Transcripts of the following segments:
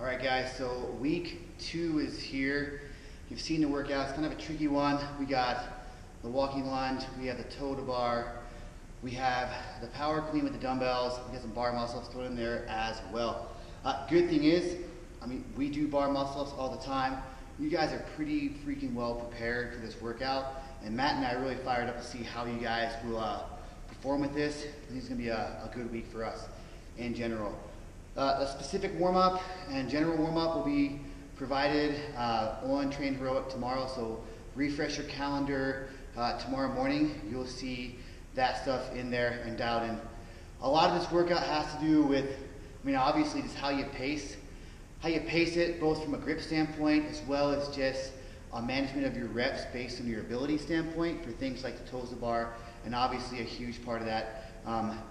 Alright guys, so week 2 is here. You've seen the workout, it's kind of a tricky one. We got the walking lunge, we have the toe to bar, we have the power clean with the dumbbells, we got some bar muscle ups thrown in there as well. Good thing is, we do bar muscle ups all the time. You guys are pretty freaking well prepared for this workout, and Matt and I are really fired up to see how you guys will perform with this. I think it's going to be a good week for us in general. A specific warm-up and general warm-up will be provided on TrainFTW tomorrow, so refresh your calendar tomorrow morning. You'll see that stuff in there and dialed in. A lot of this workout has to do with, obviously just how you pace it, both from a grip standpoint as well as just a management of your reps based on your ability standpoint for things like the toes to bar, and obviously a huge part of that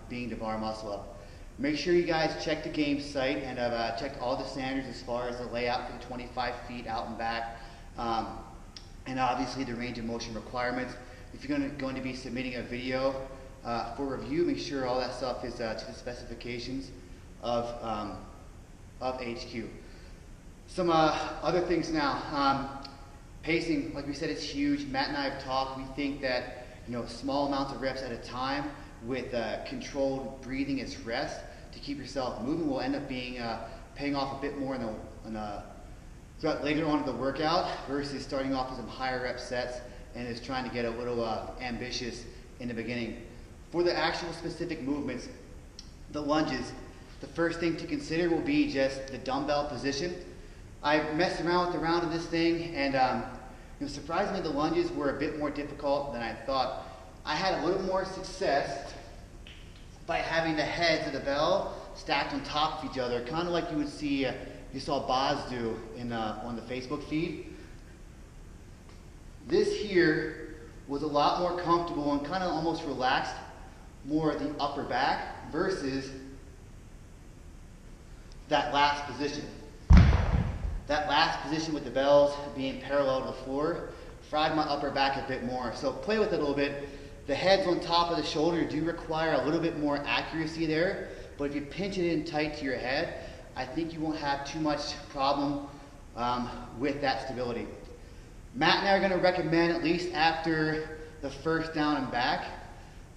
being the bar muscle up. Make sure you guys check the game site and have checked all the standards as far as the layout for the 25 feet out and back, and obviously the range of motion requirements. If you're going to be submitting a video for review, make sure all that stuff is to the specifications of HQ. Some other things now. Pacing, like we said, is huge. Matt and I have talked. We think that small amounts of reps at a time with controlled breathing as rest to keep yourself moving will end up being paying off a bit more later on in the workout versus starting off with some higher rep sets and is trying to get a little ambitious in the beginning. For the actual specific movements, the lunges, the first thing to consider will be just the dumbbell position. I messed around with the round of this thing, and surprisingly the lunges were a bit more difficult than I thought. I had a little more success by having the heads of the bell stacked on top of each other, kind of like you would see, you saw Boz do on the Facebook feed. This here was a lot more comfortable and kind of almost relaxed, more the upper back versus that last position. That last position with the bells being parallel to the floor fried my upper back a bit more. So play with it a little bit. The heads on top of the shoulder do require a little bit more accuracy there, but if you pinch it in tight to your head, I think you won't have too much problem with that stability. Matt and I are going to recommend, at least after the first down and back,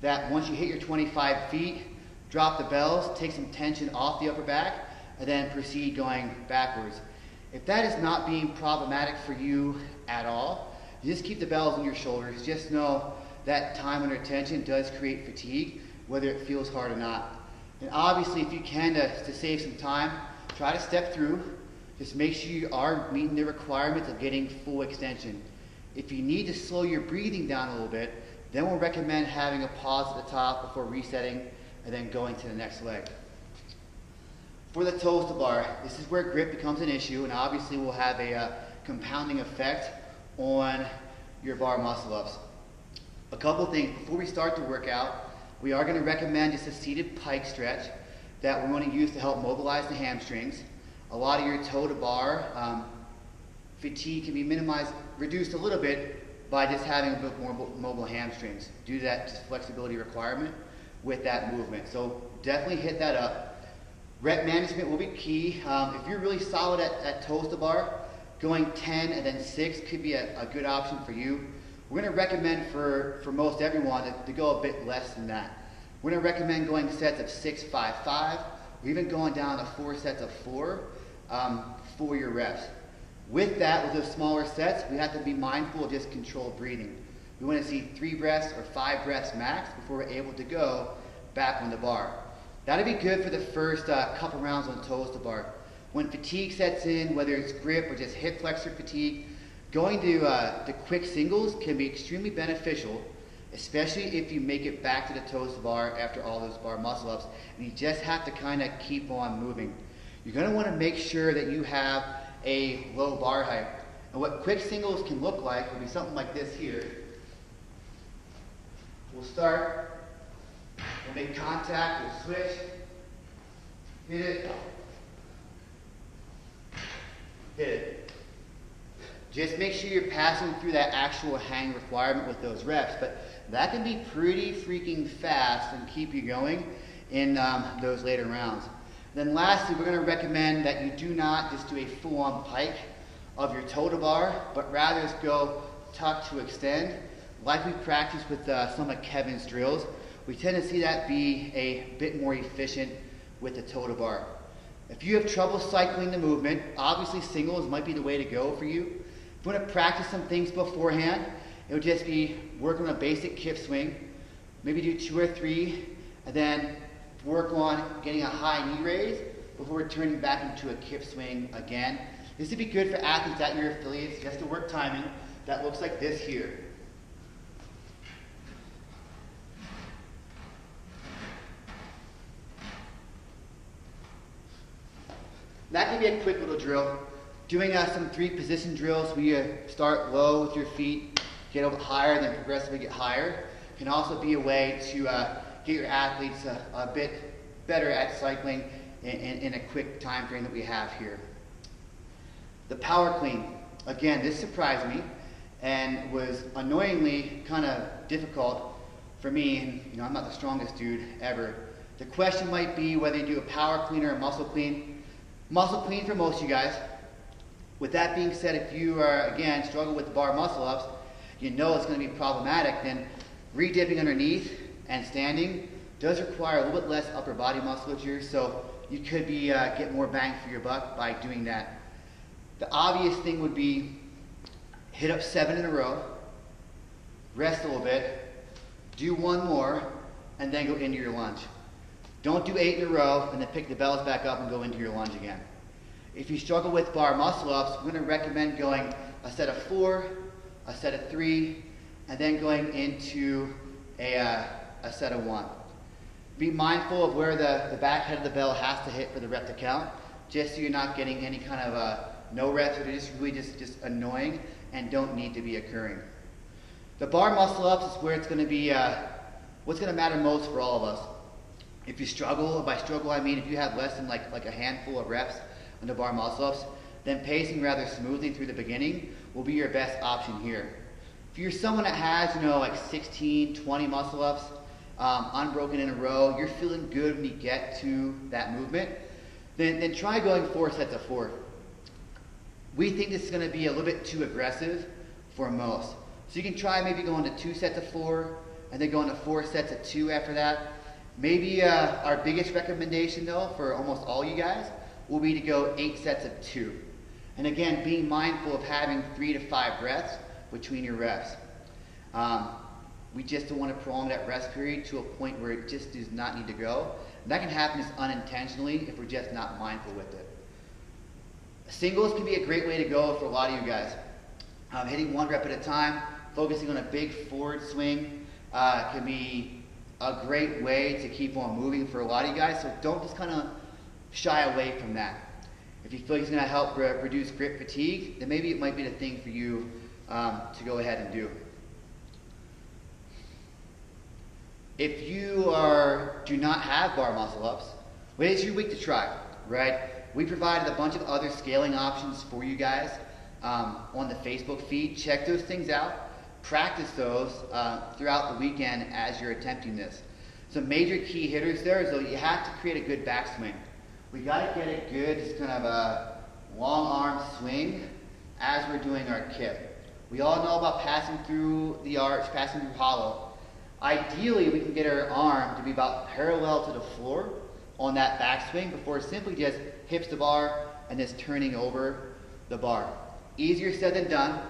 that once you hit your 25 feet, drop the bells, take some tension off the upper back, and then proceed going backwards. If that is not being problematic for you at all, you just keep the bells on your shoulders. Just know that time under tension does create fatigue, whether it feels hard or not. And obviously, if you can, to save some time, try to step through. Just make sure you are meeting the requirements of getting full extension. If you need to slow your breathing down a little bit, then we'll recommend having a pause at the top before resetting and then going to the next leg. For the toes to bar, this is where grip becomes an issue, and obviously will have a compounding effect on your bar muscle ups. A couple things before we start the workout. We are going to recommend just a seated pike stretch that we want to use to help mobilize the hamstrings. A lot of your toe to bar fatigue can be reduced a little bit by just having a bit more mobile hamstrings due to that flexibility requirement with that movement. So definitely hit that up. Rep management will be key. If you're really solid at toes to bar, going 10 and then 6 could be a good option for you. We're going to recommend for most everyone to go a bit less than that. We're going to recommend going sets of 6, 5, 5, or even going down to 4 sets of 4 for your reps. With that, with those smaller sets, we have to be mindful of just controlled breathing. We want to see 3 breaths or 5 breaths max before we're able to go back on the bar. That'll be good for the first couple rounds on toes to bar. When fatigue sets in, whether it's grip or just hip flexor fatigue, going to the quick singles can be extremely beneficial, especially if you make it back to the toes to bar after all those bar muscle ups, and you just have to kind of keep on moving. You're going to want to make sure that you have a low bar height. And what quick singles can look like will be something like this here. We'll start, we'll make contact, we'll switch, hit it, hit it. Just make sure you're passing through that actual hang requirement with those reps, but that can be pretty freaking fast and keep you going in those later rounds. Then lastly, we're going to recommend that you do not just do a full-on pike of your toe to bar, but rather just go tuck to extend. Like we practiced with some of Kevin's drills, we tend to see that be a bit more efficient with the toe to bar. If you have trouble cycling the movement, obviously singles might be the way to go for you. If you want to practice some things beforehand, it would just be work on a basic kip swing, maybe do 2 or 3, and then work on getting a high knee raise before returning back into a kip swing again. This would be good for athletes at your affiliates, just to work timing. That looks like this here. That can be a quick little drill. Doing some 3 position drills where you start low with your feet, get a little higher, then progressively get higher, can also be a way to get your athletes a bit better at cycling in a quick time frame that we have here. The power clean. Again, this surprised me and was annoyingly kind of difficult for me. And, I'm not the strongest dude ever. The question might be whether you do a power clean or a muscle clean. Muscle clean for most of you guys. With that being said, if you are, again, struggle with bar muscle ups, it's going to be problematic, then re-dipping underneath and standing does require a little bit less upper body musculature, so you could be get more bang for your buck by doing that. The obvious thing would be hit up 7 in a row, rest a little bit, do 1 more, and then go into your lunge. Don't do 8 in a row and then pick the bells back up and go into your lunge again. If you struggle with bar muscle ups, I'm going to recommend going a set of 4, a set of 3, and then going into a set of 1. Be mindful of where the back head of the bell has to hit for the rep to count, just so you're not getting any kind of no reps that are just really just annoying and don't need to be occurring. The bar muscle ups is where it's going to be what's going to matter most for all of us. If you struggle, by struggle I mean if you have less than like a handful of reps on the bar muscle ups, then pacing rather smoothly through the beginning will be your best option here. If you're someone that has, like 16, 20 muscle ups, unbroken in a row, you're feeling good when you get to that movement, then try going 4 sets of 4. We think this is going to be a little bit too aggressive for most. So you can try maybe going to 2 sets of 4, and then going to 4 sets of 2 after that. Maybe our biggest recommendation though, for almost all you guys, will be to go 8 sets of 2. And again, being mindful of having 3 to 5 breaths between your reps. We just don't want to prolong that rest period to a point where it just does not need to go. And that can happen just unintentionally if we're just not mindful with it. Singles can be a great way to go for a lot of you guys. Hitting 1 rep at a time, focusing on a big forward swing can be a great way to keep on moving for a lot of you guys. So don't just kind of shy away from that. If you feel like it's going to help reduce grip fatigue, then maybe it might be the thing for you to go ahead and do. If you do not have bar muscle ups, well, it's your week to try, right? We provided a bunch of other scaling options for you guys on the Facebook feed. Check those things out. Practice those throughout the weekend as you're attempting this. Some major key hitters there is though you have to create a good backswing. We got to get a good just kind of a long arm swing as we're doing our kip. We all know about passing through the arch, passing through hollow. Ideally, we can get our arm to be about parallel to the floor on that backswing before simply just hips to bar and just turning over the bar. Easier said than done,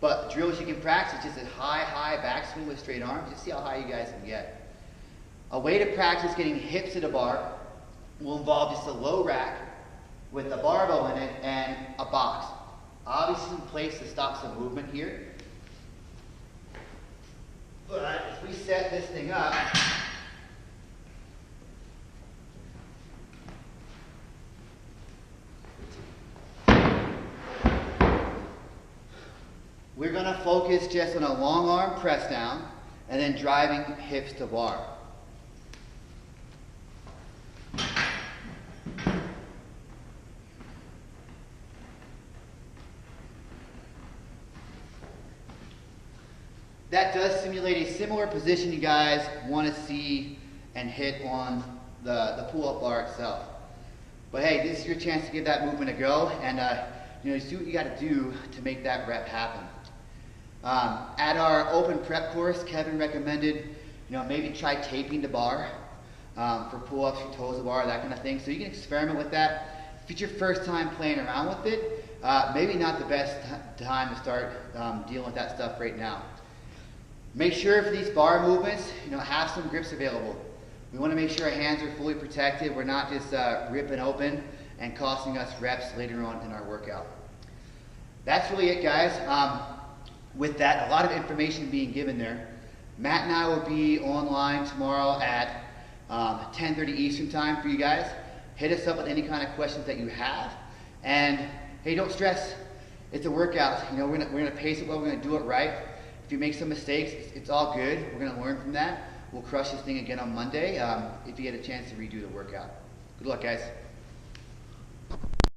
but drills you can practice just a high backswing with straight arms. Just see how high you guys can get. A way to practice getting hips to the bar will involve just a low rack with a barbell in it and a box. Obviously some place to stop some movement here. But if we set this thing up, we're going to focus just on a long arm press down and then driving hips to bar. That does simulate a similar position you guys want to see and hit on the pull-up bar itself. But hey, this is your chance to give that movement a go, and see what you got to do to make that rep happen. At our open prep course, Kevin recommended, maybe try taping the bar for pull-ups, your toes the bar, that kind of thing. So you can experiment with that. If it's your first time playing around with it, maybe not the best time to start dealing with that stuff right now. Make sure for these bar movements, have some grips available. We want to make sure our hands are fully protected. We're not just ripping open and costing us reps later on in our workout. That's really it, guys. With that, a lot of information being given there. Matt and I will be online tomorrow at 10:30 Eastern time for you guys. Hit us up with any kind of questions that you have. And hey, don't stress. It's a workout. We're gonna pace it well. We're gonna do it right. If you make some mistakes, it's all good. We're gonna learn from that. We'll crush this thing again on Monday if you get a chance to redo the workout. Good luck, guys.